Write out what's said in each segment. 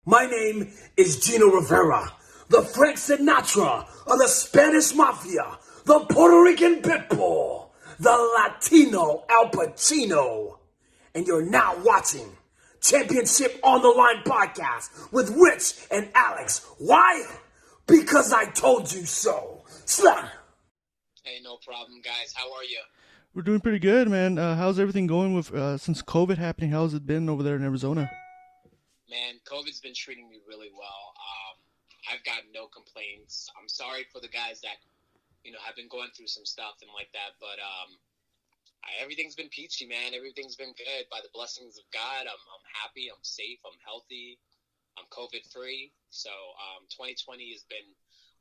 My name is Gino Rivera, the Frank Sinatra of the Spanish Mafia, the Puerto Rican Pitbull, the Latino Al Pacino. And you're now watching Championship on the Line podcast with Rich and Alex. Why? Because I told you so. Slah. Hey, no problem, guys. How are you? We're doing pretty good, man. How's everything going with since COVID happening? How's it been over there in Arizona? Man, COVID's been treating me really well. I've got no complaints. I'm sorry for the guys that, have been going through some stuff and like that, but everything's been peachy, man. Everything's been good. By the blessings of God, I'm happy, I'm safe, I'm healthy, I'm COVID-free. So 2020 has been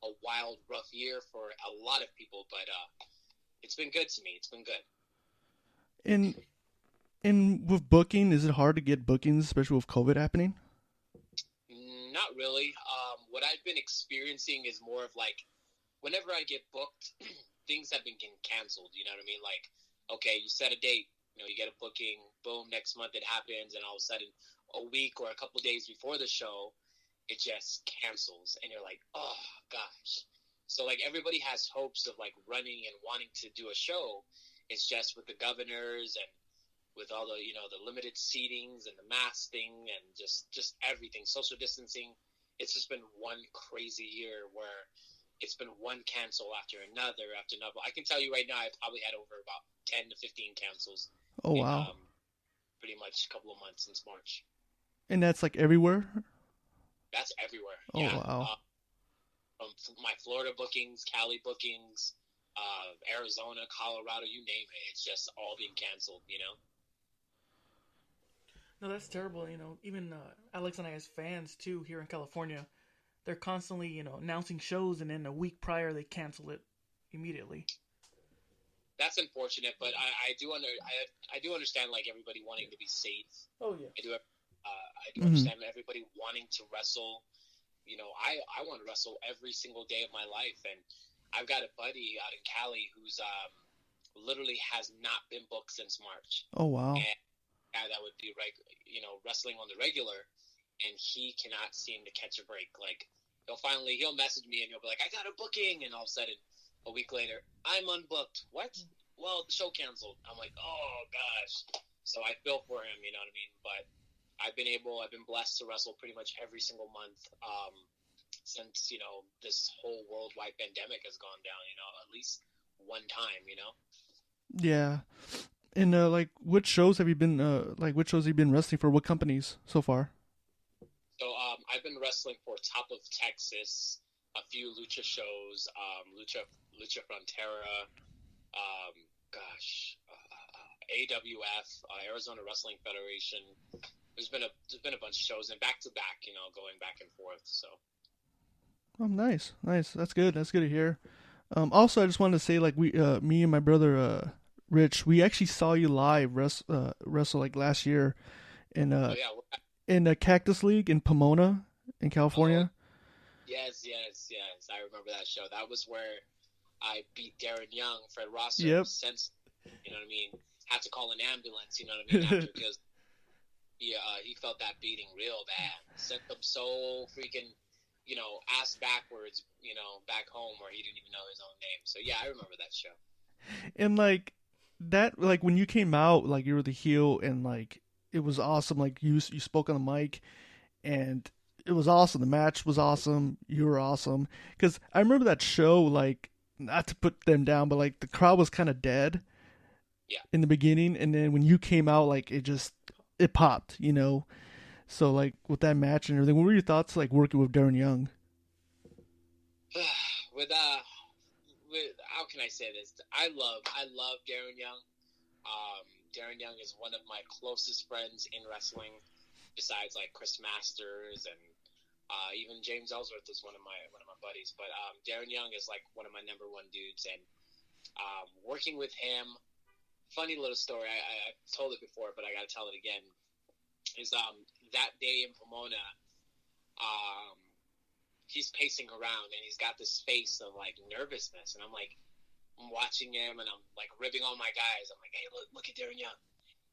a wild, rough year for a lot of people, but it's been good to me. It's been good. And with booking, is it hard to get bookings, especially with COVID happening? Not really. What I've been experiencing is more of like, whenever I get booked, things have been getting canceled. You know what I mean? Like, okay, you set a date, you get a booking, boom, next month it happens, and all of a sudden, a week or a couple of days before the show, it just cancels, and you're like, oh gosh. So like everybody has hopes of like running and wanting to do a show. It's just with the governors and with all the, the limited seatings and the mask thing and just everything, social distancing. It's just been one crazy year where it's been one cancel after another after another. I can tell you right now, I've probably had over about 10 to 15 cancels. Oh, wow. Pretty much a couple of months since March. And that's like everywhere? That's everywhere. Oh, yeah. wow. From my Florida bookings, Cali bookings, Arizona, Colorado, you name it. It's just all being canceled, No, that's terrible. Even Alex and I, as fans too, here in California, they're constantly, announcing shows, and then a week prior they cancel it immediately. That's unfortunate, but I do understand like everybody wanting to be safe. Oh yeah. I do understand everybody wanting to wrestle. I want to wrestle every single day of my life, and I've got a buddy out in Cali who's literally has not been booked since March. Oh wow. And that would be wrestling on the regular, and he cannot seem to catch a break. Like he'll message me and he'll be like, I got a booking, and all of a sudden a week later, I'm unbooked. What? Well, the show canceled. I'm like, oh gosh. So I feel for him, you know what I mean? But I've been blessed to wrestle pretty much every single month since this whole worldwide pandemic has gone down, at least one time, Yeah. And like, which shows have you been wrestling for? What companies so far? So I've been wrestling for Top of Texas, a few lucha shows, Lucha Frontera, AWF, Arizona Wrestling Federation. There's been a bunch of shows, and back to back, going back and forth. So. Oh, nice. That's good. That's good to hear. Also, I just wanted to say, like, me and my brother, Rich, we actually saw you live wrestle like last year in the Cactus League in Pomona, in California. Yes. I remember that show. That was where I beat Darren Young, Fred Rosser. Yep. Since, you know what I mean? Had to call an ambulance, you know what I mean? After, because he felt that beating real bad. Sent him so freaking, ass backwards, back home where he didn't even know his own name. So yeah, I remember that show. And like that, like when you came out, like you were the heel, and like it was awesome. Like you spoke on the mic, and it was awesome. The match was awesome. You were awesome. Because I remember that show, like, not to put them down, but like the crowd was kind of dead. Yeah. In the beginning, and then when you came out, like it popped, So like with that match and everything, what were your thoughts like working with Darren Young? with how can I say this? I love Darren Young. Darren Young is one of my closest friends in wrestling, besides like Chris Masters and even James Ellsworth is one of my buddies. But Darren Young is like one of my number one dudes, and working with him. Funny little story. I told it before, but I got to tell it again. Is that day in Pomona, he's pacing around and he's got this face of like nervousness, and I'm watching him and I'm like ribbing on my guys. I'm like, hey, look at Darren Young.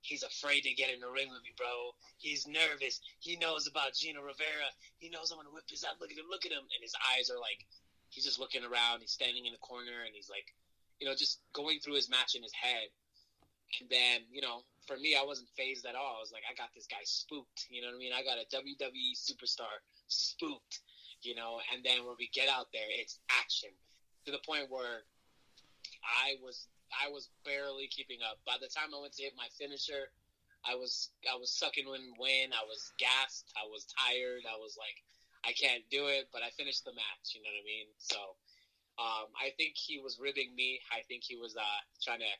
he's afraid to get in the ring with me, bro. He's nervous. He knows about Gino Rivera. He knows I'm gonna whip his ass. Look at him, look at him. And his eyes are like, he's just looking around. He's standing in the corner, and he's like, just going through his match in his head. And then, for me, I wasn't phased at all. I was like, I got this guy spooked. You know what I mean? I got a WWE superstar spooked. And then when we get out there, it's action to the point where I was barely keeping up. By the time I went to hit my finisher, I was sucking wind. I was gassed. I was tired. I was like, I can't do it. But I finished the match. You know what I mean? So I think he was ribbing me. I think he was trying to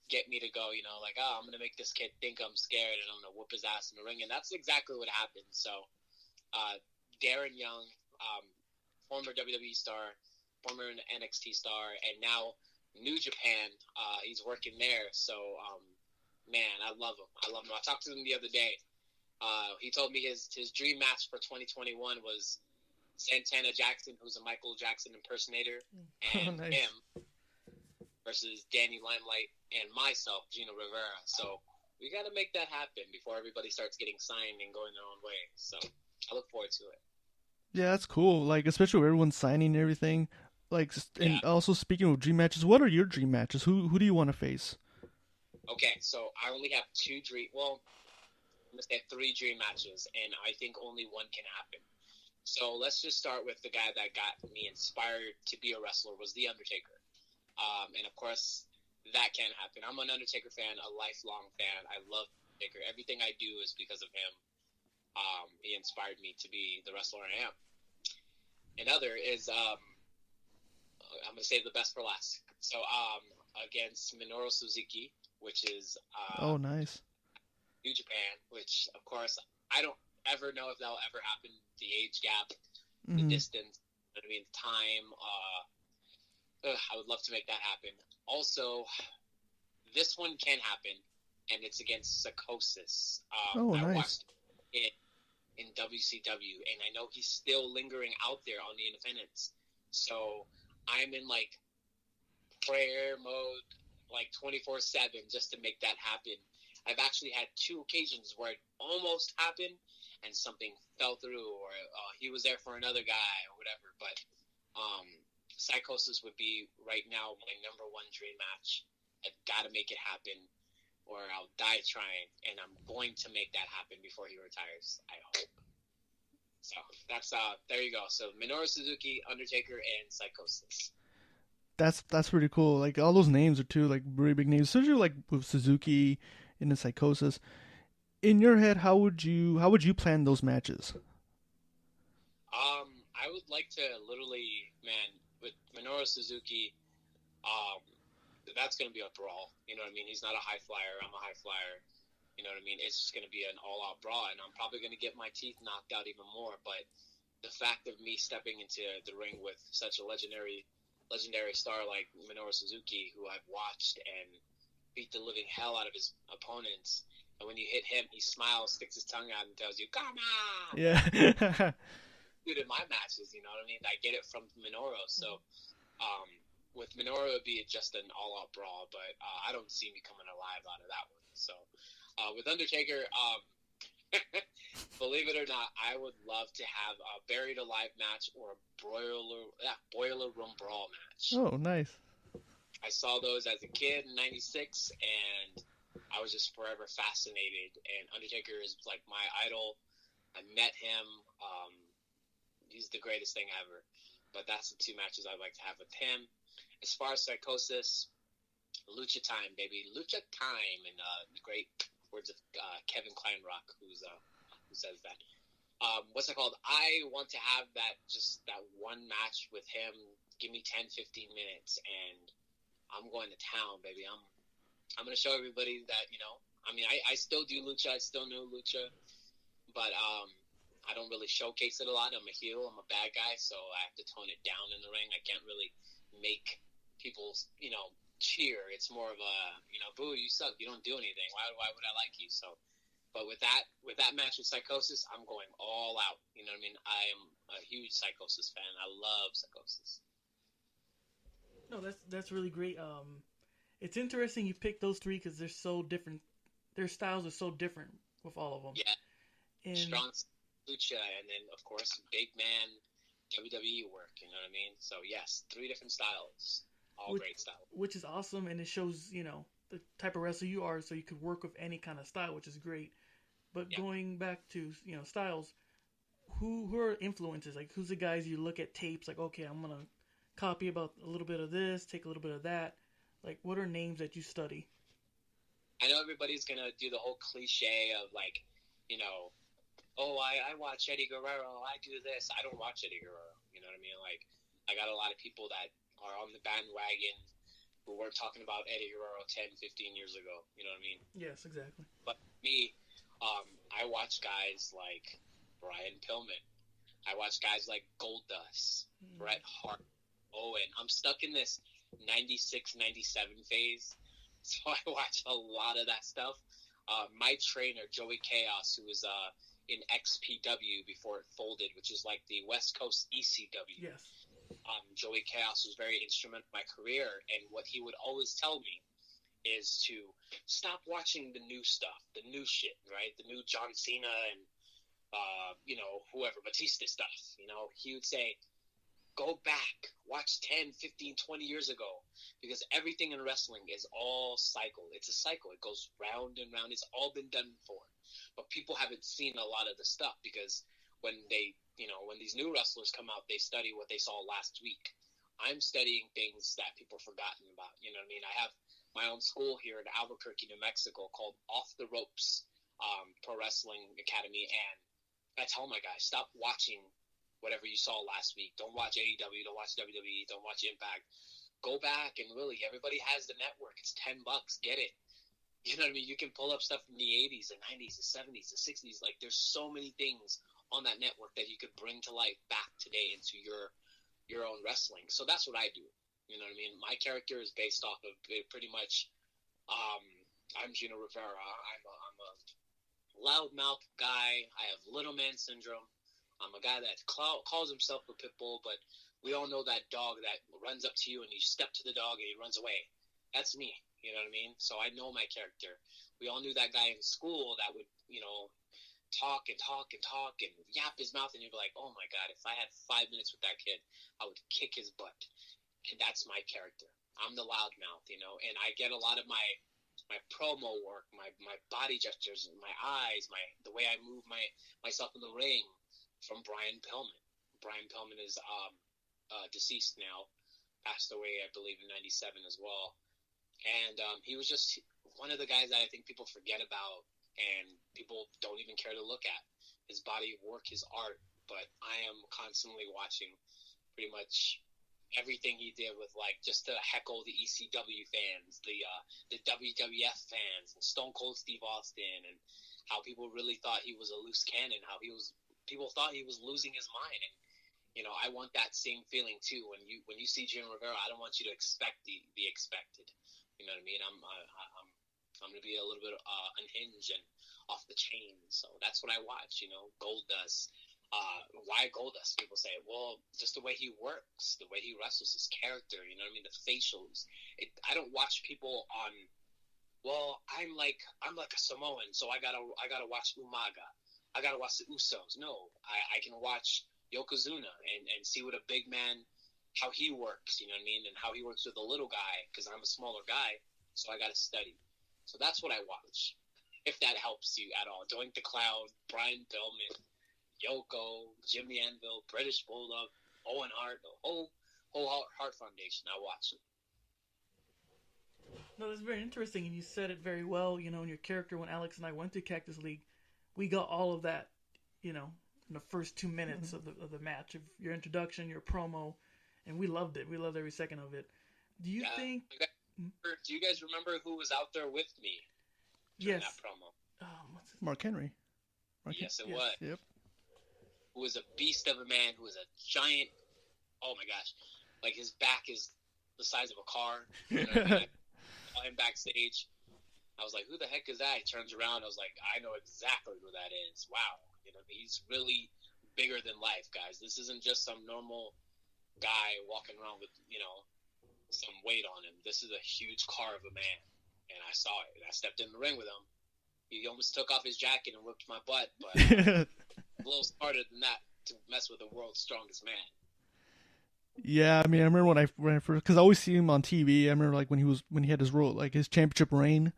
get me to go. Like, oh, I'm gonna make this kid think I'm scared, and I'm gonna whoop his ass in the ring. And that's exactly what happened. So Darren Young, former WWE star, former NXT star, and now New Japan, he's working there. So, man, I love him. I talked to him the other day. He told me his dream match for 2021 was Santana Jackson, who's a Michael Jackson impersonator, and Nice. him versus Danny Limelight and myself, Gino Rivera. So we got to make that happen before everybody starts getting signed and going their own way. So I look forward to it. Yeah, that's cool. Like, especially with everyone signing and everything. Like, and Yeah. also speaking of dream matches, what are your dream matches? Who do you want to face? Okay, so I only have I'm going to say 3 dream matches, and I think only one can happen. So let's just start with the guy that got me inspired to be a wrestler was The Undertaker. And of course, that can't happen. I'm an Undertaker fan, a lifelong fan. I love Undertaker. Everything I do is because of him. He inspired me to be the wrestler I am. Another is, I'm going to save the best for last. So against Minoru Suzuki, which is Oh, nice. New Japan, which, of course, I don't ever know if that'll ever happen. The age gap, the distance, I mean, time. I would love to make that happen. Also, this one can happen, and it's against Psychosis. Oh, I nice. watched it in WCW, and I know he's still lingering out there on the independents. So I'm in, like, prayer mode, like 24/7, just to make that happen. I've actually had 2 occasions where it almost happened and something fell through, or he was there for another guy or whatever. But Psychosis would be right now my number 1 dream match. I've got to make it happen, or I'll die trying, and I'm going to make that happen before he retires, I hope. So that's there you go. So Minoru Suzuki, Undertaker, and Psychosis. That's pretty cool. Like, all those names are too, like, really big names. Especially like with Suzuki and the Psychosis. In your head, how would you plan those matches? I would like to literally, man, with Minoru Suzuki, that's going to be a brawl. You know what I mean? He's not a high flyer. I'm a high flyer. You know what I mean? It's just going to be an all-out brawl, and I'm probably going to get my teeth knocked out even more. But the fact of me stepping into the ring with such a legendary star like Minoru Suzuki, who I've watched and beat the living hell out of his opponents, and when you hit him, he smiles, sticks his tongue out, and tells you, "Come on!" Yeah. Dude, in my matches, you know what I mean? I get it from Minoru. So with Minoru, it would be just an all-out brawl, but I don't see me coming alive out of that one. So with Undertaker, believe it or not, I would love to have a buried alive match or a boiler room brawl match. Oh, nice. I saw those as a kid in '96, and I was just forever fascinated. And Undertaker is like my idol. I met him. He's the greatest thing ever. But that's the 2 matches I'd like to have with him. As far as Psychosis, lucha time, baby. Lucha time. In the great words of Kevin Kleinrock, who says that. What's it called? I want to have that one match with him. Give me 10, 15 minutes, and I'm going to town, baby. I'm going to show everybody that, I mean, I still do lucha. I still know lucha. But I don't really showcase it a lot. I'm a heel. I'm a bad guy, so I have to tone it down in the ring. I can't really make people, cheer. It's more of a, boo, you suck. You don't do anything. Why would I like you? So, but with that match with Psychosis, I'm going all out. You know what I mean? I am a huge Psychosis fan. I love Psychosis. No, that's really great. It's interesting you picked those 3 because they're so different their styles are so different with all of them. Yeah, And strong lucha, and then of course big man WWE work. You know what I mean? So yes, 3 different styles, all great styles. which is awesome, and it shows the type of wrestler you are, so you could work with any kind of style, which is great. But going back to styles, who are influences? Like, who's the guys you look at tapes like, okay, I'm gonna copy about a little bit of this, take a little bit of that. Like, what are names that you study? I know everybody's gonna do the whole cliche of like, oh, I watch Eddie Guerrero, I do this. I don't watch Eddie Guerrero. You know what I mean? Like, I got a lot of people that are on the bandwagon who weren't talking about Eddie Guerrero 10, 15 years ago. You know what I mean? Yes, exactly. But me, I watch guys like Brian Pillman. I watch guys like Goldust, Bret Hart, Owen. I'm stuck in this 96, 97 phase, so I watch a lot of that stuff. My trainer, Joey Chaos, who was in XPW before it folded, which is like the West Coast ECW. Yes. Joey Chaos was very instrumental in my career, and what he would always tell me is to stop watching the new stuff, the new shit, right? The new John Cena and, whoever, Batista stuff. He would say, go back, watch 10, 15, 20 years ago, because everything in wrestling is all cycle. It's a cycle. It goes round and round. It's all been done before. But people haven't seen a lot of the stuff because when when these new wrestlers come out, they study what they saw last week. I'm studying things that people have forgotten about. You know what I mean? I have my own school here in Albuquerque, New Mexico called Off the Ropes Pro Wrestling Academy. And I tell my guys, stop watching whatever you saw last week. Don't watch AEW, don't watch WWE, don't watch Impact. Go back and really, everybody has the network. It's $10. Get it. You know what I mean? You can pull up stuff from the 80s, the 90s, the 70s, the 60s. Like, there's so many things on that network that you could bring to life back today into your own wrestling. So that's what I do. You know what I mean? My character is based off of pretty much, I'm Gino Rivera. I'm a loudmouth guy. I have little man syndrome. I'm a guy that calls himself a pit bull, but we all know that dog that runs up to you and you step to the dog and he runs away. That's me. You know what I mean? So I know my character. We all knew that guy in school that would, talk and talk and talk and yap his mouth, and you'd be like, oh my God, if I had 5 minutes with that kid, I would kick his butt. And that's my character. I'm the loudmouth, and I get a lot of my promo work, my body gestures, my eyes, the way I move myself in the ring from Brian Pillman. Brian Pillman is deceased now, passed away, I believe, in 97 as well. And he was just one of the guys that I think people forget about and people don't even care to look at. His body of work, his art, but I am constantly watching pretty much everything he did with, like, just to heckle the ECW fans, the WWF fans, and Stone Cold Steve Austin, and how people really thought he was a loose cannon, people thought he was losing his mind. And I want that same feeling too. When you see Gino Rivera, I don't want you to expect the expected. You know what I mean? I'm going to be a little bit unhinged and off the chain. So that's what I watch. Goldust. Why Goldust? People say, well, just the way he works, the way he wrestles, his character. You know what I mean? The facials. I don't watch people on. Well, I'm like a Samoan, so I gotta watch Umaga. I gotta watch the Usos. No, I can watch Yokozuna and see what a big man, how he works, you know what I mean, and how he works with a little guy, because I'm a smaller guy, so I got to study. So that's what I watch, if that helps you at all. Doink the Clown, Brian Pillman, Yoko, Jimmy Anvil, British Bulldog, Owen Hart, the whole Hart Foundation. I watch it. No, that's very interesting, and you said it very well. In your character, when Alex and I went to Cactus League, we got all of that, in the first 2 minutes of the match, of your introduction, your promo, and we loved it. We loved every second of it. Do you think? Do you guys remember who was out there with me? Yes. That promo. Mark Henry. Yes, it was. Yep. Who was a beast of a man? Who was a giant? Oh my gosh! Like, his back is the size of a car. You know what I mean? I saw him backstage. I was like, who the heck is that? He turns around. I was like, I know exactly who that is. Wow. He's really bigger than life, guys. This isn't just some normal guy walking around with, some weight on him. This is a huge car of a man. And I saw it. And I stepped in the ring with him. He almost took off his jacket and whipped my butt, but a little smarter than that to mess with the world's strongest man. Yeah, I mean, I remember when I first, because I always see him on TV. I remember like when he had his role, like his championship reign,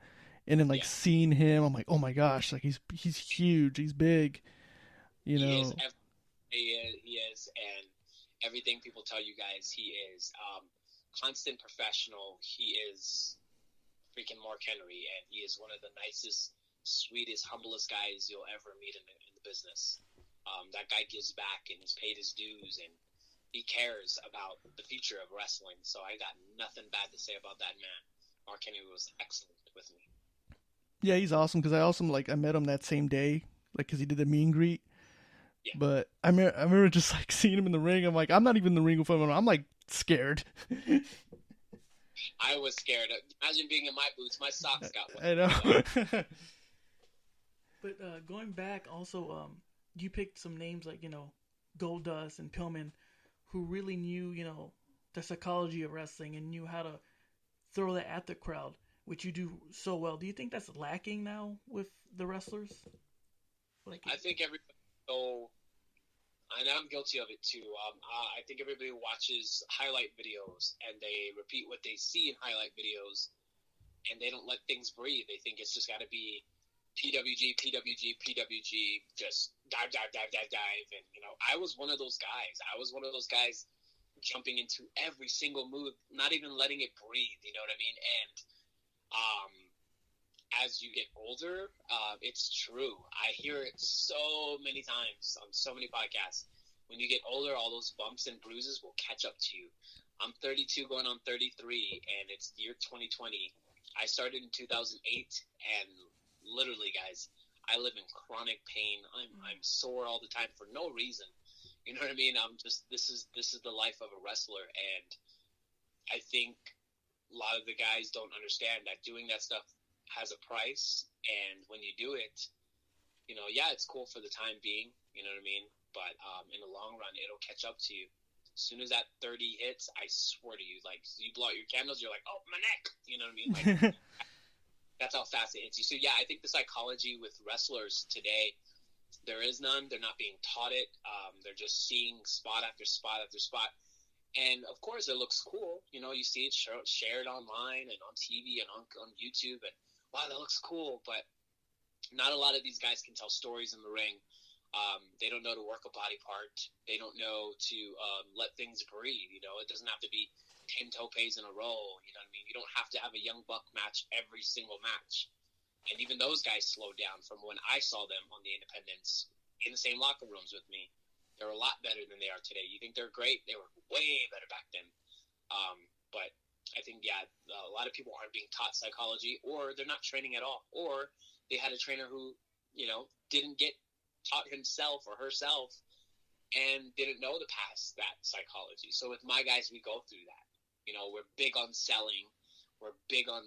and then like seeing him, I'm like, oh my gosh, like he's huge, he's big, you know. He is, and everything people tell you guys, he is constant professional. He is freaking Mark Henry, and he is one of the nicest, sweetest, humblest guys you'll ever meet in the business. That guy gives back and he's paid his dues, and he cares about the future of wrestling. So I got nothing bad to say about that man. Mark Henry was excellent with me. Yeah, he's awesome because I met him that same day, like because he did the meet and greet. Yeah. But I remember just like seeing him in the ring. I'm like, I'm not even in the ring with him. I'm like scared. I was scared. Imagine being in my boots. My socks got wet. I know. But going back, also, you picked some names like, Goldust and Pillman, who really knew, the psychology of wrestling and knew how to throw that at the crowd, which you do so well. Do you think that's lacking now with the wrestlers? I think everybody. So, and I'm guilty of it too. I think everybody watches highlight videos and they repeat what they see in highlight videos, and they don't let things breathe. They think it's just got to be PWG, PWG, PWG, just dive. And, I was one of those guys. I was one of those guys jumping into every single move, not even letting it breathe, you know what I mean? And as you get older, it's true. I hear it so many times on so many podcasts. When you get older, all those bumps and bruises will catch up to you. I'm 32 going on 33, and it's the year 2020. I started in 2008, and literally, guys, I live in chronic pain. I'm sore all the time for no reason. You know what I mean? This is the life of a wrestler, and I think a lot of the guys don't understand that doing that stuff has a price, and when you do it, it's cool for the time being, you know what I mean? But in the long run, it'll catch up to you. As soon as that 30 hits, I swear to you, like, you blow out your candles, you're like, oh, my neck, you know what I mean? Like, that's how fast it hits you. So, yeah, I think the psychology with wrestlers today, there is none. They're not being taught it. They're just seeing spot after spot after spot. And, of course, it looks cool. You see it shared online and on TV and on YouTube, and, wow, that looks cool. But not a lot of these guys can tell stories in the ring. They don't know to work a body part. They don't know to let things breathe. It doesn't have to be 10 topes in a row. You know what I mean? You don't have to have a Young Buck match every single match. And even those guys slowed down from when I saw them on the independents in the same locker rooms with me. They're a lot better than they are today. You think they're great? They were way better back then. But I think, a lot of people aren't being taught psychology, or they're not training at all. Or they had a trainer who, didn't get taught himself or herself and didn't know to pass that psychology. So with my guys, we go through that. We're big on selling. We're big on,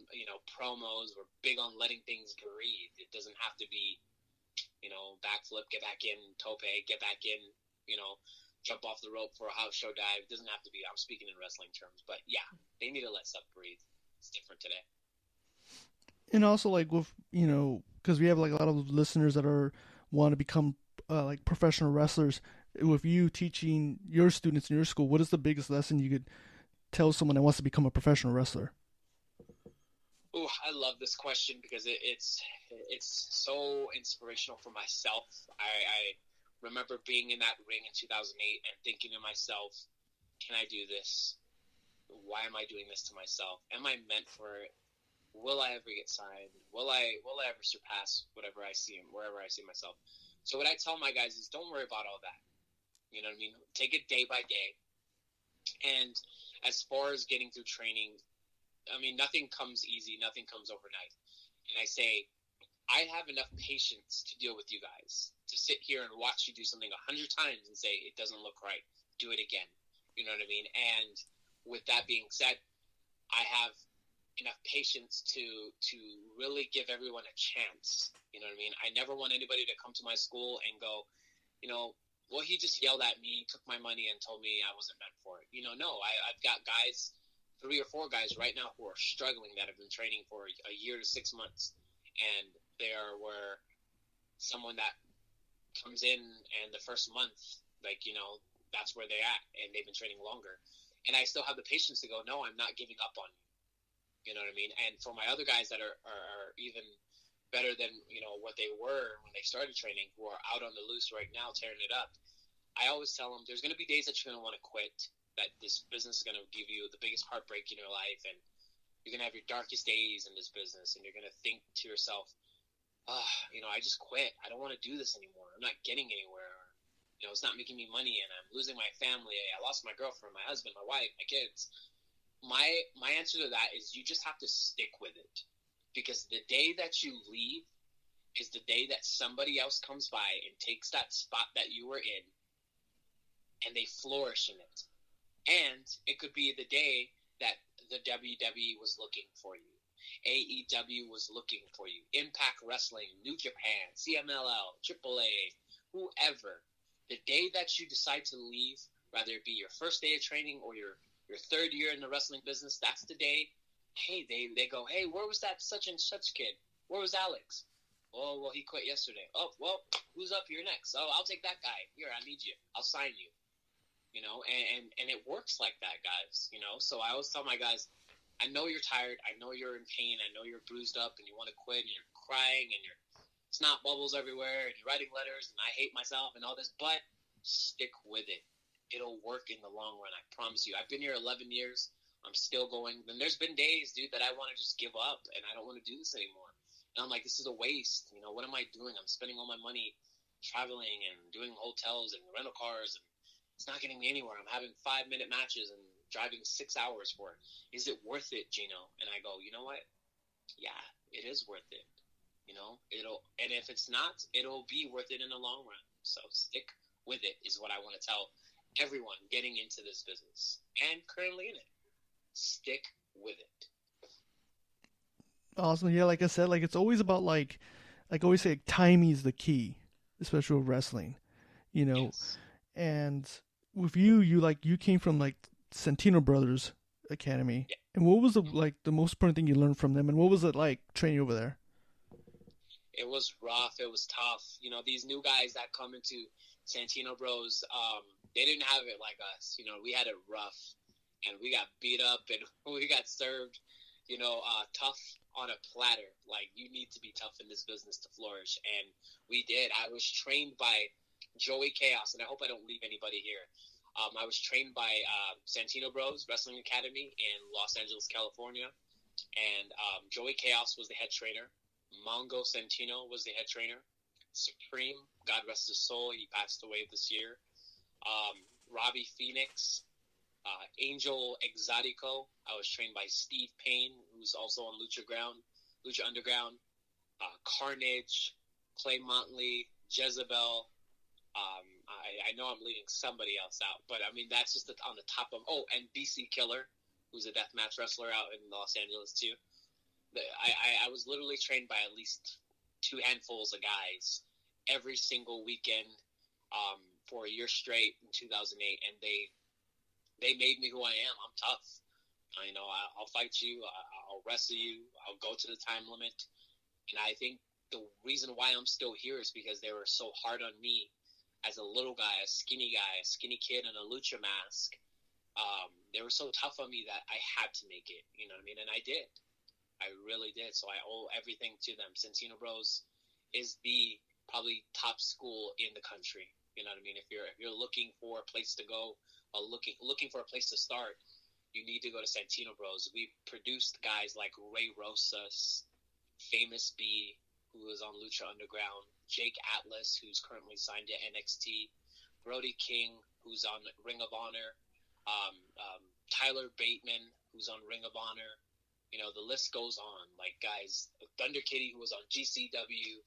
promos. We're big on letting things breathe. It doesn't have to be, backflip, get back in, tope, get back in, jump off the rope for a house show dive. It doesn't have to be. I'm speaking in wrestling terms. But, yeah, they need to let stuff breathe. It's different today. And also, like, with, because we have, like, a lot of listeners that want to become, like, professional wrestlers. With you teaching your students in your school, what is the biggest lesson you could tell someone that wants to become a professional wrestler? Oh, I love this question because it's so inspirational for myself. I remember being in that ring in 2008 and thinking to myself, can I do this? Why am I doing this to myself? Am I meant for it? Will I ever get signed? Will I ever surpass wherever I see myself? So what I tell my guys is, don't worry about all that. You know what I mean? Take it day by day. And as far as getting through training, I mean, nothing comes easy. Nothing comes overnight. And I say, I have enough patience to deal with you guys, to sit here and watch you do something 100 times and say, it doesn't look right. Do it again. You know what I mean? And with that being said, I have enough patience to really give everyone a chance. You know what I mean? I never want anybody to come to my school and go, well, he just yelled at me, took my money, and told me I wasn't meant for it. No, I've got guys, 3 or 4 guys right now who are struggling that have been training for a year to 6 months. And there where someone that comes in and the first month, like, you know, that's where they're at and they've been training longer. And I still have the patience to go, no, I'm not giving up on you. You know what I mean? And for my other guys that are even better than, you know, what they were when they started training, who are out on the loose right now tearing it up, I always tell them there's going to be days that you're going to want to quit, that this business is going to give you the biggest heartbreak in your life, and you're going to have your darkest days in this business, and you're going to think to yourself, you know, I just quit. I don't want to do this anymore. I'm not getting anywhere. You know, it's not making me money, and I'm losing my family. I lost my girlfriend, my husband, my wife, my kids. My answer to that is you just have to stick with it, because the day that you leave is the day that somebody else comes by and takes that spot that you were in, and they flourish in it. And it could be the day that the WWE was looking for you, AEW was looking for you, Impact Wrestling, New Japan, CMLL, AAA, whoever. The day that you decide to leave, whether it be your first day of training or your third year in the wrestling business, that's the day, hey, they go, hey, where was that such and such kid? Where was Alex? Oh, well, he quit yesterday. Oh, well, who's up here next? Oh, I'll take that guy. Here, I need you. I'll sign you. You know, and it works like that, guys. You know, so I always tell my guys, I know you're tired. I know you're in pain. I know you're bruised up and you want to quit and you're crying and your snot bubbles everywhere and you're writing letters and I hate myself and all this, but stick with it. It'll work in the long run. I promise you. I've been here 11 years. I'm still going. And there's been days, dude, that I want to just give up and I don't want to do this anymore. And I'm like, this is a waste. You know, what am I doing? I'm spending all my money traveling and doing hotels and rental cars, and it's not getting me anywhere. I'm having 5-minute matches and driving 6 hours for it. Is it worth it, Gino? And I go, you know what? Yeah, it is worth it. You know, and if it's not, it'll be worth it in the long run. So stick with it is what I want to tell everyone getting into this business and currently in it. Stick with it. Awesome. Yeah, like I said, like it's always about like I always say, like, timing is the key, especially with wrestling. You know, Yes. and with you came from like Santino Brothers Academy, Yeah. and what was the most important thing you learned from them, and what was it like training over there? It was rough. It was tough. You know, these new guys that come into Santino Bros, they didn't have it like us. You know, we had it rough, and we got beat up, and we got served, you know, tough on a platter. Like, you need to be tough in this business to flourish, and we did. I was trained by Joey Chaos, and I hope I don't leave anybody here. I was trained by Santino Bros Wrestling Academy in Los Angeles, California, and Joey Chaos was the head trainer. Mongo Santino was the head trainer. Supreme, God rest his soul, he passed away this year. Robbie Phoenix, Angel Exotico. I was trained by Steve Payne, who's also on Lucha Underground. Carnage, Clay Montley, Jezebel. I know I'm leaving somebody else out, but I mean that's just on the top of. Oh, and BC Killer, who's a deathmatch wrestler out in Los Angeles too. I was literally trained by at least 2 handfuls of guys every single weekend for a year straight in 2008, and they made me who I am. I'm tough. You know, I'll fight you. I'll wrestle you. I'll go to the time limit. And I think the reason why I'm still here is because they were so hard on me as a little guy, a skinny kid in a lucha mask. They were so tough on me that I had to make it. You know what I mean? And I did. I really did. So I owe everything to them. Santino Bros is the probably top school in the country. You know what I mean? If you're looking for a place to go, or looking for a place to start, you need to go to Santino Bros. We've produced guys like Ray Rosas, Famous B, who is on Lucha Underground, Jake Atlas, who's currently signed to NXT, Brody King, who's on Ring of Honor, Tyler Bateman, who's on Ring of Honor. You know, the list goes on. Like, guys, Thunder Kitty, who was on GCW,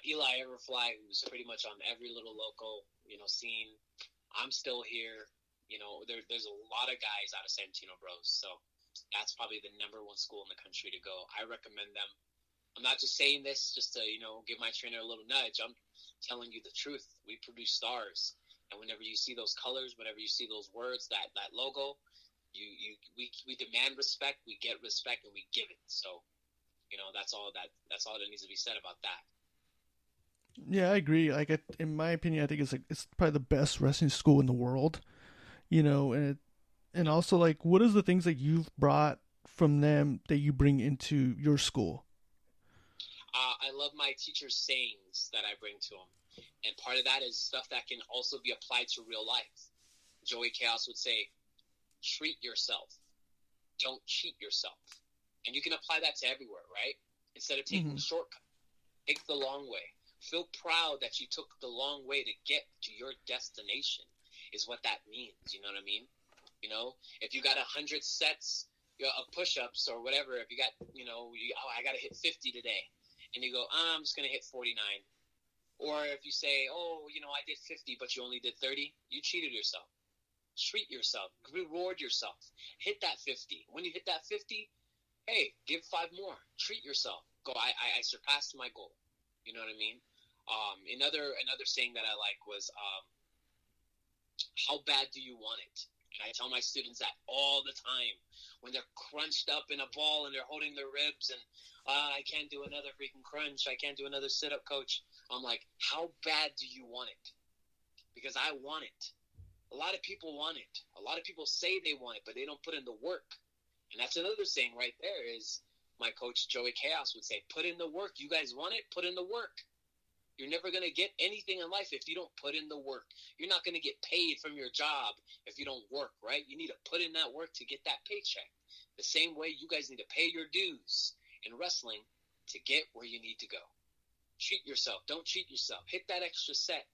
Eli Everfly, who's pretty much on every little local, you know, scene. I'm still here. You know, there's a lot of guys out of Santino Bros. So that's probably the #1 school in the country to go. I recommend them. I'm not just saying this just to, you know, give my trainer a little nudge. I'm telling you the truth. We produce stars. And whenever you see those colors, whenever you see those words, that logo, we demand respect, we get respect, and we give it. So That's all that needs to be said about that. Yeah, I agree. Like, in my opinion, I think it's probably the best wrestling school in the world. And also, like, what is the things that you've brought from them that you bring into your school? I love my teacher's sayings that I bring to them, and part of that is stuff that can also be applied to real life. Joey Chaos would say, "Treat yourself, don't cheat yourself," and you can apply that to everywhere, right? Instead of taking the shortcut, take the long way. Feel proud that you took the long way to get to your destination. Is what that means. You know what I mean? If you got 100 sets of push-ups or whatever, if you got, I got to hit 50 today, and you go, I'm just gonna hit 49. Or if you say, I did 50, but you only did 30, you cheated yourself. Treat yourself. Reward yourself. Hit that 50. When you hit that 50, hey, give 5 more. Treat yourself. Go, I surpassed my goal. You know what I mean? Another saying that I like was, how bad do you want it? And I tell my students that all the time when they're crunched up in a ball and they're holding their ribs and I can't do another freaking crunch. I can't do another sit-up, coach. I'm like, how bad do you want it? Because I want it. A lot of people want it. A lot of people say they want it, but they don't put in the work. And that's another saying right there is my coach, Joey Chaos, would say, put in the work. You guys want it? Put in the work. You're never going to get anything in life if you don't put in the work. You're not going to get paid from your job if you don't work, right? You need to put in that work to get that paycheck. The same way you guys need to pay your dues in wrestling to get where you need to go. Treat yourself. Don't cheat yourself. Hit that extra set.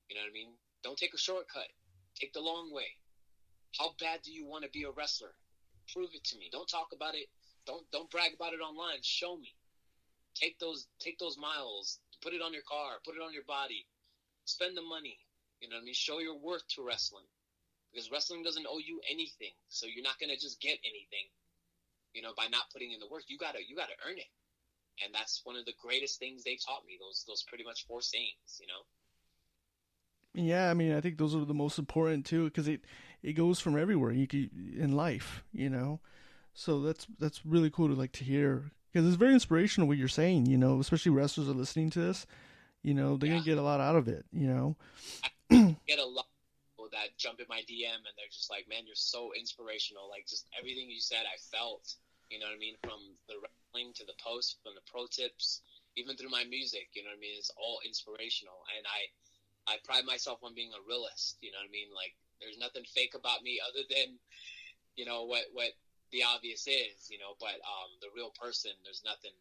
You know what I mean? Don't take a shortcut. Take the long way. How bad do you want to be a wrestler? Prove it to me. Don't talk about it. Don't brag about it online. Show me. Take those miles. Put it on your car. Put it on your body. Spend the money. You know what I mean? Show your worth to wrestling. Because wrestling doesn't owe you anything. So you're not going to just get anything, by not putting in the work. You gotta earn it. And that's one of the greatest things they taught me. Those pretty much 4 sayings, Yeah, I mean, I think those are the most important too, because it goes from everywhere in life, So that's really cool to hear, because it's very inspirational what you're saying, especially wrestlers are listening to this, they're gonna get a lot out of it, I get a lot of people that jump in my DM and they're just like, man, you're so inspirational. Like, just everything you said, I felt, you know what I mean? From the wrestling to the post, from the pro tips, even through my music, you know what I mean? It's all inspirational. And I pride myself on being a realist, you know what I mean? Like, there's nothing fake about me other than, what the obvious is, but the real person, there's nothing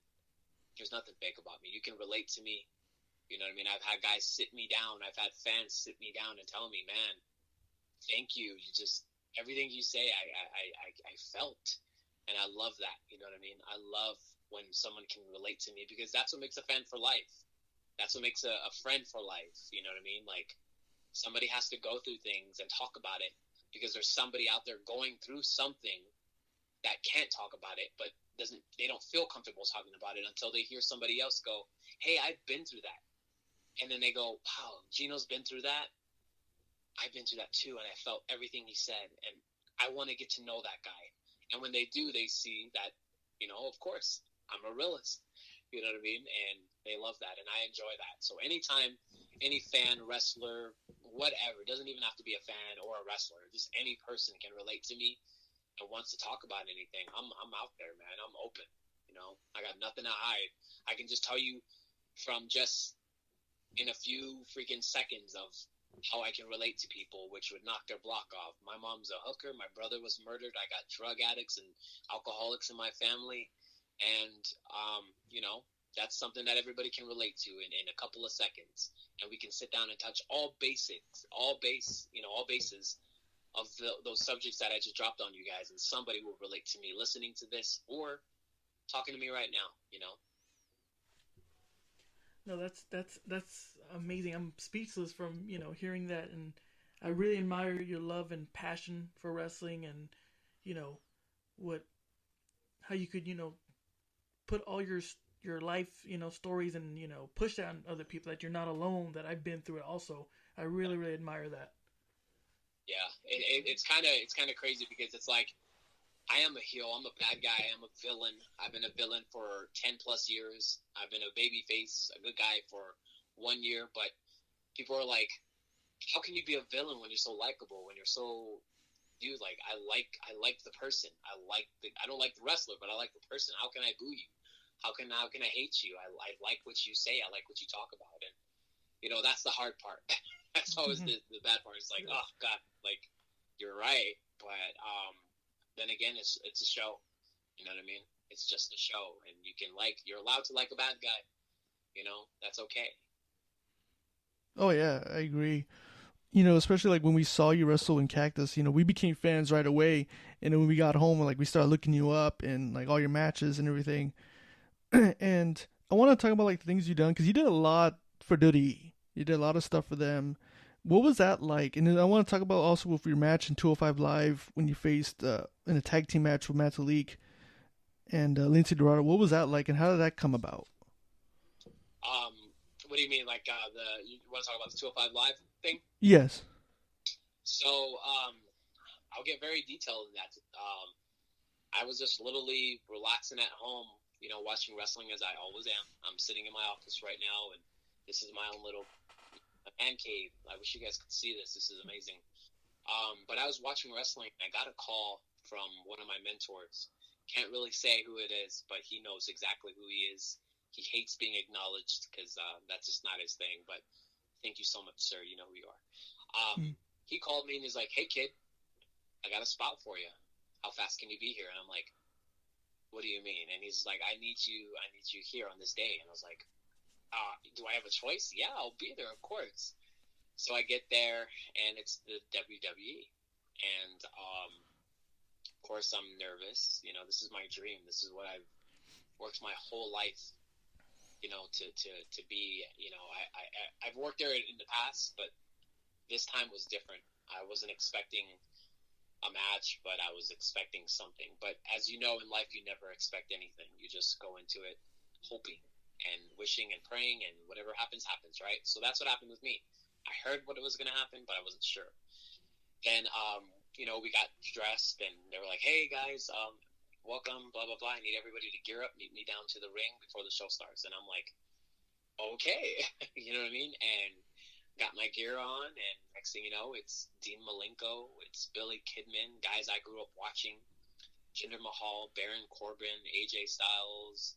fake about me. You can relate to me. You know what I mean? I've had guys sit me down. I've had fans sit me down and tell me, man, thank you. You just, everything you say, I felt. And I love that. You know what I mean? I love when someone can relate to me, because that's what makes a fan for life. That's what makes a friend for life. You know what I mean? Like, somebody has to go through things and talk about it, because there's somebody out there going through something that can't talk about it, but they don't feel comfortable talking about it until they hear somebody else go, hey, I've been through that. And then they go, wow, Gino's been through that. I've been through that too. And I felt everything he said. And I want to get to know that guy. And when they do, they see that, of course, I'm a realist. You know what I mean? And they love that. And I enjoy that. So anytime any fan, wrestler, whatever, doesn't even have to be a fan or a wrestler, just any person can relate to me and wants to talk about anything, I'm out there, man. I'm open. I got nothing to hide. I can just tell you from just in a few freaking seconds of how I can relate to people, which would knock their block off. My mom's a hooker. My brother was murdered. I got drug addicts and alcoholics in my family. And, that's something that everybody can relate to in a couple of seconds. And we can sit down and touch all bases of those subjects that I just dropped on you guys. And somebody will relate to me listening to this or talking to me right now, No, that's amazing. I'm speechless from hearing that, and I really admire your love and passion for wrestling, and how you could put all your life stories and push that on other people, that you're not alone, that I've been through it also. I really really admire that. Yeah, it's kind of crazy, because it's like I am a heel. I'm a bad guy. I'm a villain. I've been a villain for 10 plus years. I've been a baby face, a good guy for 1 year. But people are like, how can you be a villain when you're so likable? When you're so, dude, like I like the person. I don't like the wrestler, but I like the person. How can I boo you? How can I hate you? I like what you say. I like what you talk about. And that's the hard part. That's always the bad part. It's like, oh God, like you're right, but then again, it's a show. You know what I mean? It's just a show, and you're allowed to like a bad guy. That's okay. Oh yeah, I agree. Especially like when we saw you wrestle in Cactus, we became fans right away. And then when we got home, like we started looking you up and like all your matches and everything. And I want to talk about like the things you done because you did a lot for WWE. You did a lot of stuff for them. What was that like? And then I want to talk about also with your match in 205 Live when you faced in a tag team match with Matt Leak and Lindsay Dorado. What was that like, and how did that come about? What do you mean? Like you want to talk about the 205 Live thing? Yes. So I'll get very detailed in that. I was just literally relaxing at home, watching wrestling as I always am. I'm sitting in my office right now, and this is my own little man cave. I wish you guys could see this. This is amazing. But I was watching wrestling, and I got a call from one of my mentors. Can't really say who it is, but he knows exactly who he is. He hates being acknowledged because that's just not his thing. But thank you so much, sir. You know who you are. He called me and he's like, "Hey, kid, I got a spot for you. How fast can you be here?" And I'm like, "What do you mean?" And he's like, I need you here on this day." And I was like, "Do I have a choice?" "Yeah, I'll be there, of course." So I get there, and it's the WWE. And, of course, I'm nervous. This is my dream. This is what I've worked my whole life, to be. I've worked there in the past, but this time was different. I wasn't expecting a match, but I was expecting something. But as you know, in life, you never expect anything. You just go into it hoping and wishing and praying, and whatever happens, happens, right? So that's what happened with me. I heard what was going to happen, but I wasn't sure. Then, we got dressed, and they were like, "Hey, guys, welcome, blah, blah, blah. I need everybody to gear up, meet me down to the ring before the show starts." And I'm like, okay, you know what I mean? And got my gear on, and next thing you know, it's Dean Malenko, it's Billy Kidman, guys I grew up watching, Jinder Mahal, Baron Corbin, AJ Styles,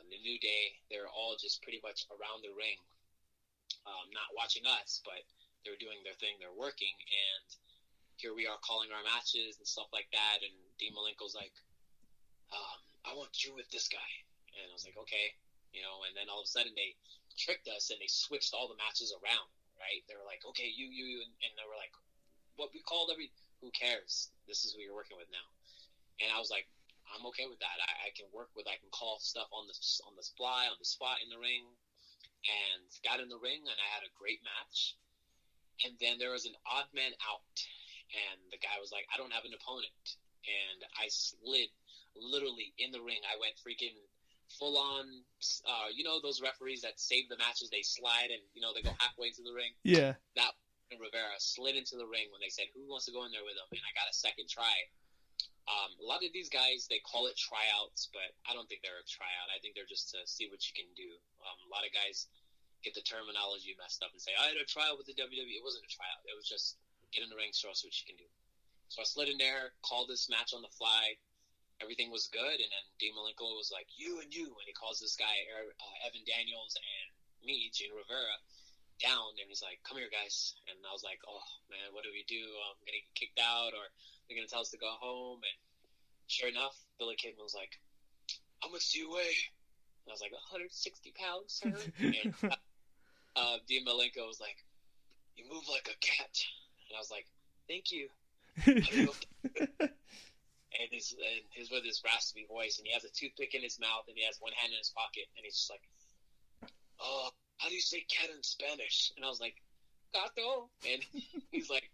the New Day. They're all just pretty much around the ring, not watching us, but they're doing their thing, they're working, and here we are calling our matches and stuff like that, and Dean Malenko's like, "I want you with this guy." And I was like, okay, and then all of a sudden they tricked us and they switched all the matches around, right? They were like, okay, you, and they were like, what we called who cares? This is who you're working with now. And I was like, I'm okay with that. I can call stuff on the fly, on the spot in the ring, and got in the ring, and I had a great match. And then there was an odd man out, and the guy was like, "I don't have an opponent." And I slid literally in the ring. I went freaking full on, those referees that save the matches, they slide and, they go halfway into the ring. Yeah. That Rivera slid into the ring when they said, "Who wants to go in there with him?" And I got a second try. A lot of these guys, they call it tryouts, but I don't think they're a tryout. I think they're just to see what you can do. A lot of guys get the terminology messed up and say, "I had a tryout with the WWE." It wasn't a tryout. It was just get in the ring, show us what you can do. So I slid in there, called this match on the fly. Everything was good, and then Dean Malenko was like, "You and you," and he calls this guy, Evan Daniels, and me, Gino Rivera, down, and he's like, "Come here, guys." And I was like, "Oh, man, what do we do? I'm going to get kicked out, or they're going to tell us to go home." And sure enough, Billy Kidman was like, "How much do you weigh?" And I was like, 160 pounds, sir. And Dean Malenko was like, "You move like a cat." And I was like, "Thank you." And he's with his raspy voice, and he has a toothpick in his mouth, and he has one hand in his pocket, and he's just like, "Oh, how do you say cat in Spanish?" And I was like, "Gato." And he's like,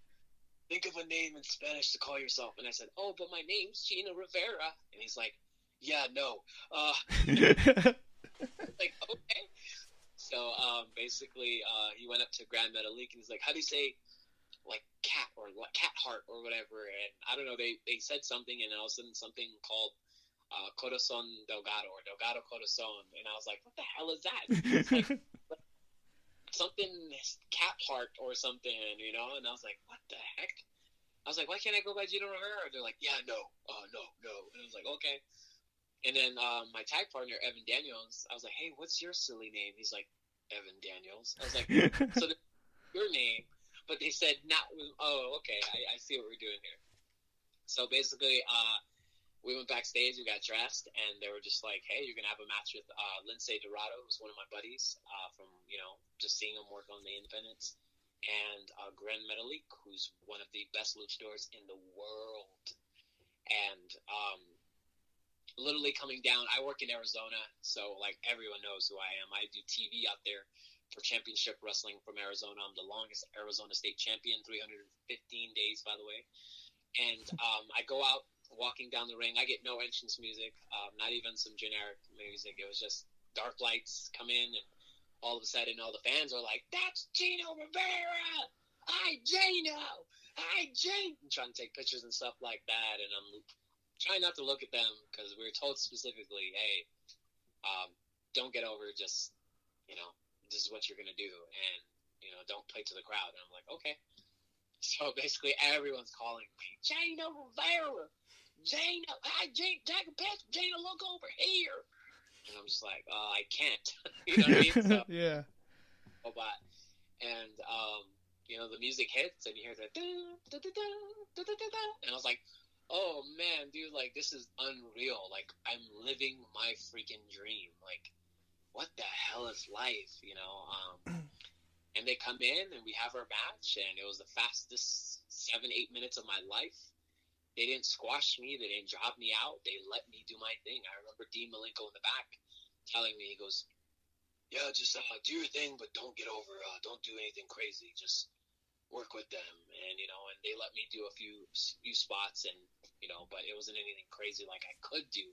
"Think of a name in Spanish to call yourself." And I said, "Oh, but my name's Gino Rivera." And he's like, "Yeah, no." Like, okay. So basically, he went up to Grand Metalik, and he's like, "How do you say like cat or cat heart or whatever, and I don't know. They said something, and all of a sudden something called Corazon Delgado or Delgado Corazon, and I was like, what the hell is that? It's like something cat heart or something, you know? And I was like, what the heck? I was like, why can't I go by Gino Rivera? They're like, yeah, no. And I was like, okay. And then my tag partner, Evan Daniels, I was like, hey, what's your silly name? He's like, Evan Daniels. I was like, so your name. But they said, not. Oh, okay. I see what we're doing here. So basically, we went backstage, we got dressed, and they were just like, hey, you're going to have a match with Lindsay Dorado, who's one of my buddies from, just seeing him work on the independents, and Gren Metalik, who's one of the best luchadors in the world. And literally coming down, I work in Arizona, so, like, everyone knows who I am. I do TV out there for Championship Wrestling from Arizona. I'm the longest Arizona State champion, 315 days, by the way. And I go out, walking down the ring. I get no entrance music, not even some generic music. It was just dark lights come in, and all of a sudden all the fans are like, that's Gino Rivera! Hi, Gino! Hi, Gino! I'm trying to take pictures and stuff like that, and I'm trying not to look at them because we were told specifically, hey, don't get over, just, this is what you're going to do, and, don't play to the crowd. And I'm like, okay. So basically everyone's calling me, Gino Rivera! Gino, hi, Gino, take a picture. Gino, look over here. And I'm just like, I can't. You know what I mean? So, yeah. And, the music hits, and you hear the and I was like, oh, man, dude, like, this is unreal. Like, I'm living my freaking dream. Like, what the hell is life, And they come in, and we have our match, and it was the fastest 7-8 minutes of my life. They didn't squash me. They didn't drop me out. They let me do my thing. I remember Dean Malenko in the back telling me, he goes, yeah, just do your thing, but don't get over. Don't do anything crazy. Just work with them. And, and they let me do a few spots, and, but it wasn't anything crazy like I could do.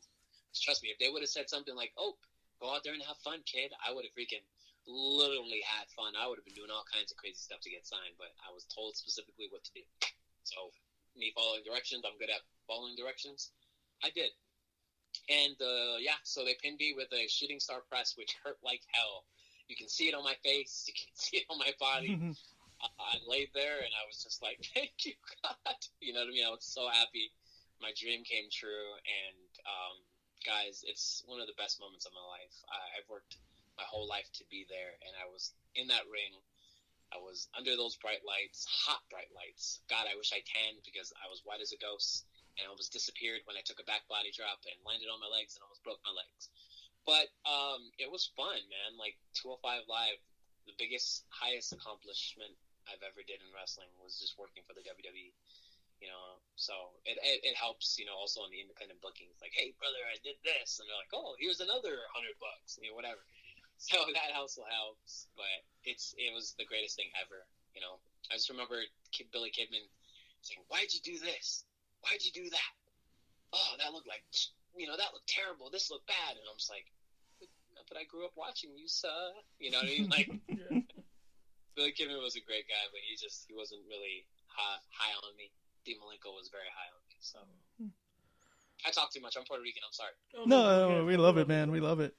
Trust me, if they would have said something like, oh, go out there and have fun, kid, I would have freaking literally had fun. I would have been doing all kinds of crazy stuff to get signed, but I was told specifically what to do. So me following directions, I'm good at following directions. I did. And, so they pinned me with a shooting star press, which hurt like hell. You can see it on my face. You can see it on my body. I laid there, and I was just like, thank you, God. You know what I mean? I was so happy. My dream came true, and, guys, it's one of the best moments of my life. I've worked my whole life to be there, and I was in that ring. I was under those bright lights, hot bright lights. God, I wish I tanned because I was white as a ghost, and I almost disappeared when I took a back body drop and landed on my legs and almost broke my legs. But it was fun, man. Like 205 Live, the biggest, highest accomplishment I've ever did in wrestling was just working for the WWE. So it helps, also on the independent bookings. Like, hey, brother, I did this, and they're like, oh, here's another $100, whatever. So that also helps, but it was the greatest thing ever. I just remember Billy Kidman saying, "Why'd you do this? Why'd you do that? Oh, that looked like, that looked terrible. This looked bad." And I'm just like, "But I grew up watching you, sir." You know what I mean? Like, yeah. Billy Kidman was a great guy, but he wasn't really high on me. Dean Malenko was very high on me. So I talk too much. I'm Puerto Rican. I'm sorry. No, we love it, man. We love it.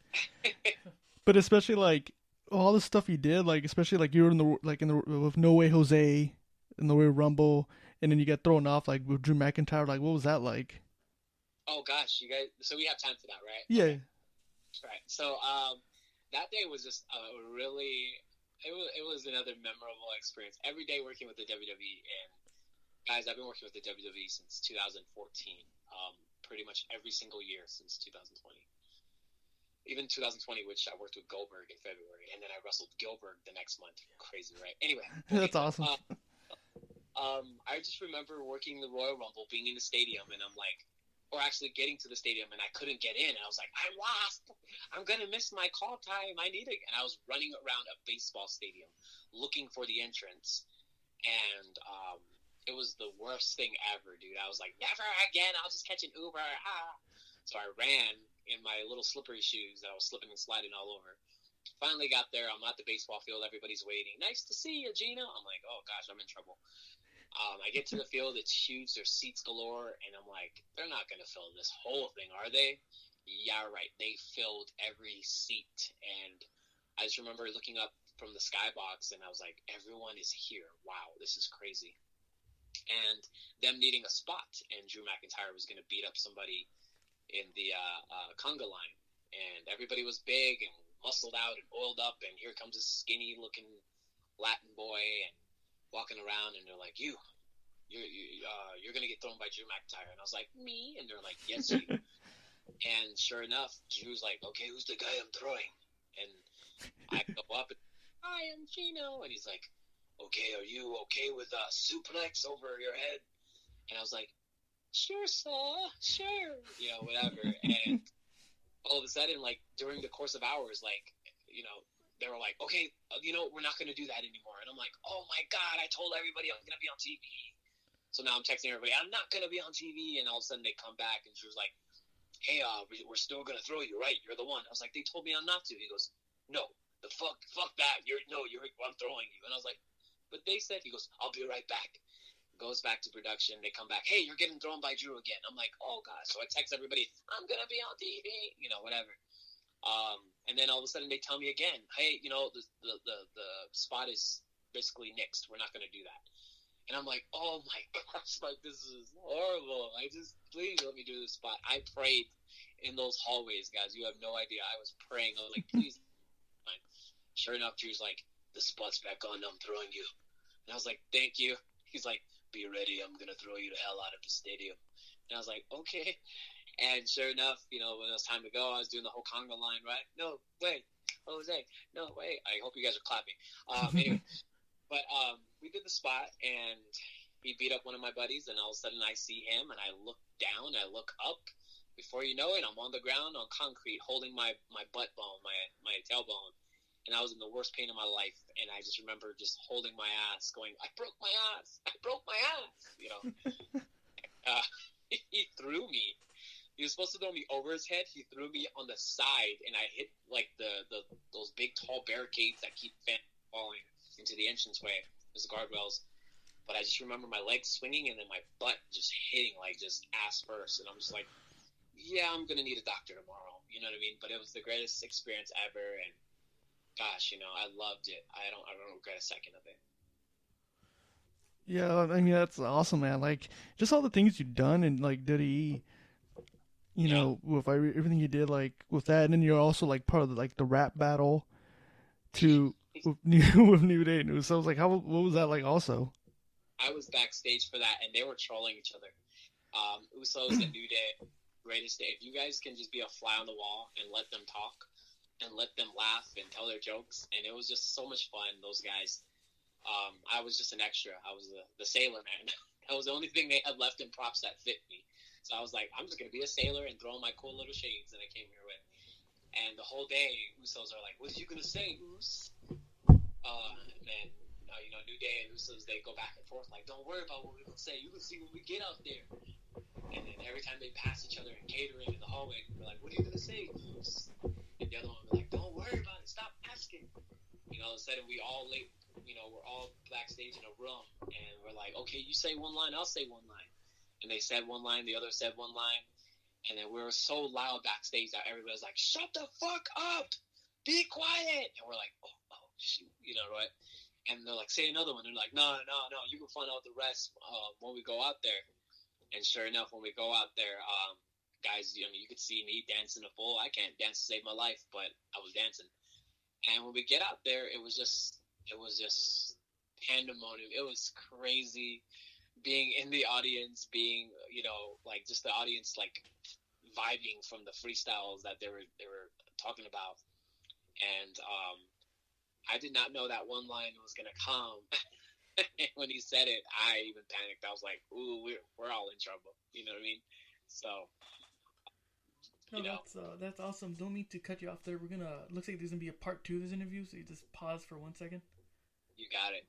But especially like all the stuff you did, like especially like you were in the with No Way Jose, in the Way Rumble, and then you got thrown off like with Drew McIntyre. Like, what was that like? Oh gosh, you guys. So we have time for that, right? Yeah. Okay. Right. So that day was just really. It was another memorable experience. Every day working with the WWE, and guys, I've been working with the WWE since 2014. Pretty much every single year since 2020. Even 2020, which I worked with Goldberg in February, and then I wrestled Gilbert the next month. Crazy, right? Anyway. That's awesome. I just remember working the Royal Rumble, being in the stadium, and I'm like, or actually getting to the stadium, and I couldn't get in, and I was like, I lost. I'm going to miss my call time. I need it. And I was running around a baseball stadium looking for the entrance, and it was the worst thing ever, dude. I was like, never again. I'll just catch an Uber. So I ran in my little slippery shoes that I was slipping and sliding all over. finally got there. I'm at the baseball field. Everybody's waiting. Nice to see you, Gino. I'm like, oh gosh, I'm in trouble. I get to the field. It's huge. There's seats galore, and I'm like, they're not gonna fill this whole thing, are they? Yeah, right. They filled every seat, and I just remember looking up from the skybox, and I was like, everyone is here. Wow, this is crazy. And them needing a spot, and Drew McIntyre was going to beat up somebody in the conga line, and everybody was big and muscled out and oiled up, and here comes this skinny-looking Latin boy and walking around, and they're like, you're going to get thrown by Drew McIntyre. And I was like, me? And they're like, yes, you. And sure enough, Drew's like, okay, who's the guy I'm throwing? And I go up and, hi, I'm Gino. And he's like, okay, are you okay with a suplex over your head? And I was like, sure, sir, sure, whatever. And all of a sudden, like, during the course of hours, like, they were like, okay, we're not going to do that anymore. And I'm like, oh my God, I told everybody I'm going to be on TV. So now I'm texting everybody, I'm not going to be on TV. And all of a sudden they come back and she was like, hey, we're still going to throw you, right? You're the one. I was like, they told me I'm not to. He goes, no, fuck that. I'm throwing you. And I was like, but they said, he goes, I'll be right back. Goes back to production. They come back, hey, you're getting thrown by Drew again. I'm like, oh God. So I text everybody, I'm going to be on TV, whatever. And then all of a sudden they tell me again, hey, the spot is basically nixed. We're not going to do that. And I'm like, oh my gosh, like this is horrible. Please let me do this spot. I prayed in those hallways, guys. You have no idea. I was praying. I was like, please. Sure enough, Drew's like, the spot's back on. I'm throwing you. And I was like, thank you. He's like, be ready. I'm going to throw you the hell out of the stadium. And I was like, okay. And sure enough, when it was time to go, I was doing the whole conga line, right? No, wait. Jose. No, wait. I hope you guys are clapping. Anyway. But we did the spot, and he beat up one of my buddies, and all of a sudden I see him, and I look down, I look up. Before you know it, I'm on the ground on concrete holding my butt bone, my tailbone. And I was in the worst pain of my life, and I just remember just holding my ass, going, I broke my ass, He threw me. He was supposed to throw me over his head. He threw me on the side, and I hit, like, those big, tall barricades that keep falling into the entranceway. There's guardrails. But I just remember my legs swinging, and then my butt just hitting, like, just ass first. And I'm just like, yeah, I'm going to need a doctor tomorrow. You know what I mean? But it was the greatest experience ever, and gosh, I loved it. I don't regret a second of it. Yeah, I mean that's awesome, man. Like just all the things you've done, and like did he, with everything you did, like with that, and then you're also like part of the rap battle, with New Day News. So I was like, what was that like? Also, I was backstage for that, and they were trolling each other. Usos and New Day, greatest day. If you guys can just be a fly on the wall and let them talk, and let them laugh and tell their jokes, and it was just so much fun. Those guys. I was just an extra. I was the sailor man. That was the only thing they had left in props that fit me. So I was like, I'm just gonna be a sailor and throw on my cool little shades that I came here with. And the whole day, Usos are like, "What are you gonna say, Us?" And then New Day and Usos, they go back and forth like, "Don't worry about what we're gonna say. You can see when we get out there." And then every time they pass each other in catering in the hallway, they're like, "What are you gonna say, Us?" And the other one would be like, "Don't worry about it. Stop asking." All of a sudden, we're all backstage in a room, and we're like, okay, you say one line, I'll say one line. And they said one line, the other said one line, and then we were so loud backstage that everybody was like, shut the fuck up! Be quiet! And we're like, oh shoot, right? And they're like, say another one. They're like, no, you can find out the rest when we go out there. And sure enough, when we go out there, guys, you could see me dancing a fool. I can't dance to save my life, but I was dancing. And when we get out there, it was just pandemonium. It was crazy being in the audience, being, like just the audience, like vibing from the freestyles that they were talking about. And I did not know that one line was going to come. When he said it, I even panicked. I was like, ooh, we're all in trouble. You know what I mean? So... No, that's awesome. Don't mean to cut you off there. Looks like there's gonna be a part 2 of this interview, so you just pause for 1 second. You got it.